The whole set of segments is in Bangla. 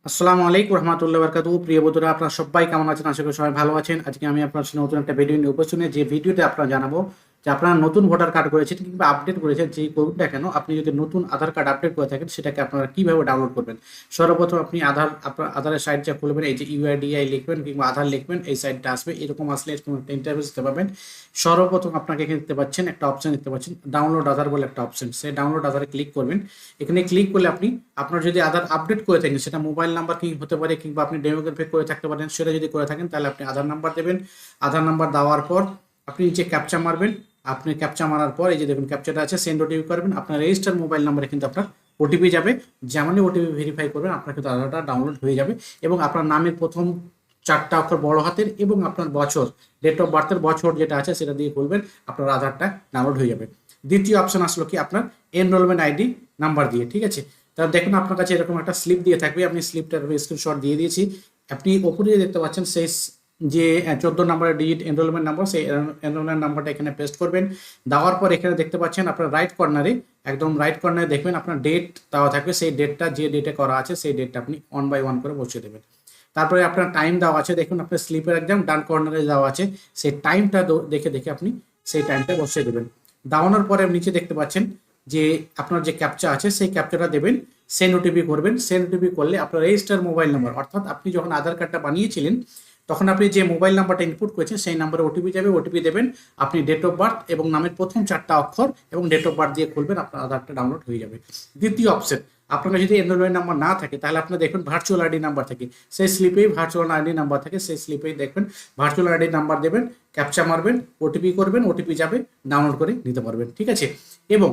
আসসালামু আলাইকুম রহমতুল্লাহ বারকাতুহু। প্রিয় বন্ধুরা, আপনারা সবাই কেমন আছেন? আশা করি সবাই ভালো আছেন। আজকে আমি আপনার সাথে নতুন একটা ভিডিও নিয়ে উপস্থিত হয়েছি। যে ভিডিওতে আপনারা জানাবো যে আপনারা নতুন ভোটার কার্ড করেছেন কিংবা আপডেট করেছেন, যেই করুন না কেন, আপনি যদি নতুন আধার কার্ড আপডেট করে থাকেন সেটাকে আপনারা কিভাবে ডাউনলোড করবেন। সর্বপ্রথম আপনি আপনার আধারের সাইটটা খুলবেন, এই যে ইউআইডিআই লিখবেন কিংবা আধার লিখবেন, এই সাইটটা আসবে। এরকম আসলে এরকম একটা ইন্টারফেস দেখতে পাবেন। সর্বপ্রথম আপনাকে এখানে দেখতে পাচ্ছেন একটা অপশন দেখতে পাচ্ছেন, ডাউনলোড আধার বলে একটা অপশন। সেই ডাউনলোড আধারে ক্লিক করবেন। এখানে ক্লিক করলে আপনি আপনার যদি আধার আপডেট করে থাকেন, সেটা মোবাইল নাম্বার কি হতে পারে কিংবা আপনি ডেমোগ্রাফি করে থাকতে পারেন, সেটা যদি করে থাকেন তাহলে আপনি আধার নাম্বার দেবেন। আধার নাম্বার দেওয়ার পর আপনি নিচে ক্যাপচা মারবেন। আপনি ক্যাপচা মারার পর এই যে দেখুন ক্যাপচাটা আছে, সেন্ড ওটিপি করবেন। আপনার রেজিস্টার মোবাইল নাম্বারে কিন্তু আপনার ওটিপি যাবে। যেমনই ওটিপি ভেরিফাই করবেন আপনার কিন্তু আধারটা ডাউনলোড হয়ে যাবে। এবং আপনার নামের প্রথম চারটা অক্ষর বড় হাতের এবং আপনার বছর, ডেট অফ বার্থের বছর যেটা আছে সেটা দিয়ে খুলবেন, আপনার আধারটা ডাউনলোড হয়ে যাবে। দ্বিতীয় অপশন আসলো কি, আপনার এনরোলমেন্ট আইডি নাম্বার দিয়ে। ঠিক আছে, তাহলে দেখুন আপনার কাছে এরকম একটা স্লিপ দিয়ে থাকবে। আমি স্লিপটার স্ক্রিনশট দিয়ে দিয়েছি। আপনি ওপরে দেখতে পাচ্ছেন সেই যে 14 নম্বরের ডিজিট এনরোলমেন্ট নাম্বার, সেই এনরোলমেন্ট নাম্বারটা এখানে পেস্ট করবেন। দেওয়ার পর এখানে দেখতে পাচ্ছেন আপনার রাইট কর্নারে, একদম রাইট কর্নারে দেখবেন আপনার ডেট দেওয়া থাকবে। সেই ডেটটা যে ডেটে করা আছে সেই ডেটটা আপনি 1 বাই 1 করে বসিয়ে দেবেন। তারপরে আপনার টাইম দেওয়া আছে, দেখুন আপনার স্লিপের একদম ডান কর্নারে দেওয়া আছে। সেই টাইমটা দেখে দেখে আপনি সেই টাইমটা বসিয়ে দেবেন। দাওয়ানোর পরে নিচে দেখতে পাচ্ছেন যে আপনার যে ক্যাপচা আছে সেই ক্যাপচাটা দেবেন, সেন্ড ওটিপি করবেন। সেন্ড ওটিপি করলে আপনার রেজিস্টার মোবাইল নাম্বার, অর্থাৎ আপনি যখন আধার কার্ডটা বানিয়েছিলেন তখন আপনি যে মোবাইল নাম্বারটা ইনপুট করেছেন সেই নাম্বারে ওটিপি যাবে। ওটিপি দেবেন, আপনি ডেট অফ বার্থ এবং নামের প্রথম চারটা অক্ষর এবং ডেট অফ বার্থ দিয়ে খুলবেন, আপনার আধারটা ডাউনলোড হয়ে যাবে। দ্বিতীয় অপশন, আপনার যদি এনরোলমেন্ট নাম্বার না থাকে তাহলে আপনার দেখবেন ভার্চুয়াল আইডি নাম্বার থাকে, সেই স্লিপেই ভার্চুয়াল আইডি নাম্বার থাকে, সেই স্লিপেই দেখবেন ভার্চুয়াল আইডি নাম্বার দেবেন, ক্যাপচা মারবেন, ওটিপি করবেন, ওটিপি যাবে, ডাউনলোড করে নিতে পারবেন। ঠিক আছে, এবং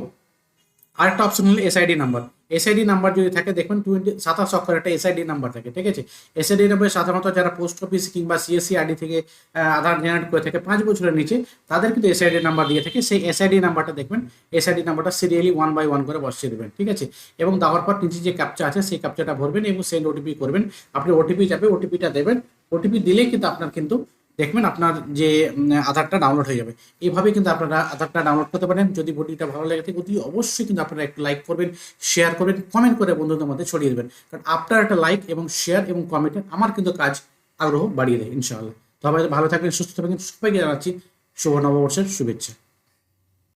আরেকটা অপশন হলো এসআইডি নাম্বার। এসআইডি নাম্বার যদি থাকে দেখবেন 27 অক্ষর একটা এসআইডি নাম্বার থাকে। ঠিক আছে, এসআইডি নাম্বার সাধারণত যারা পোস্ট অফিস কিংবা সিএসসি আইডি থেকে আধার জেনারেট করে থাকে 5 বছরের নিচে, তাদের কিন্তু এসআইডি নাম্বার দিয়ে থাকে। সেই এসআইডি নাম্বারটা দেখবেন, এসআইডি নাম্বারটা সিরিয়ালি 1 বাই 1 করে বসিয়ে দেবেন। ঠিক আছে, এবং দেওয়ার পর নিচে যে ক্যাপচা আছে সেই ক্যাপচাটা ভরবেন এবং সেন্ড ওটিপি করবেন। আপনি ওটিপি যাবে, ওটিপিটা দেবেন। ওটিপি দিলেই কিন্তু আপনার কিন্তু দেখবেন আপনার যে আধারটা ডাউনলোড হয়ে যাবে। এইভাবে কিন্তু আপনারা আধারটা ডাউনলোড করতে পারেন। যদি ভিডিওটা ভালো লাগে থাকে অতি অবশ্যই কিন্তু আপনারা একটু লাইক করবেন, শেয়ার করবেন, কমেন্ট করে বন্ধুদের মধ্যে ছড়িয়ে দেবেন। কারণ আপনার একটা লাইক এবং শেয়ার এবং কমেন্টে আমার কিন্তু কাজ আগ্রহ বাড়িয়ে দেয় ইনশাআল্লাহ। তবে ভালো থাকবেন, সুস্থ থাকবেন। সবাইকে জানাচ্ছি শুভ নববর্ষের শুভেচ্ছা।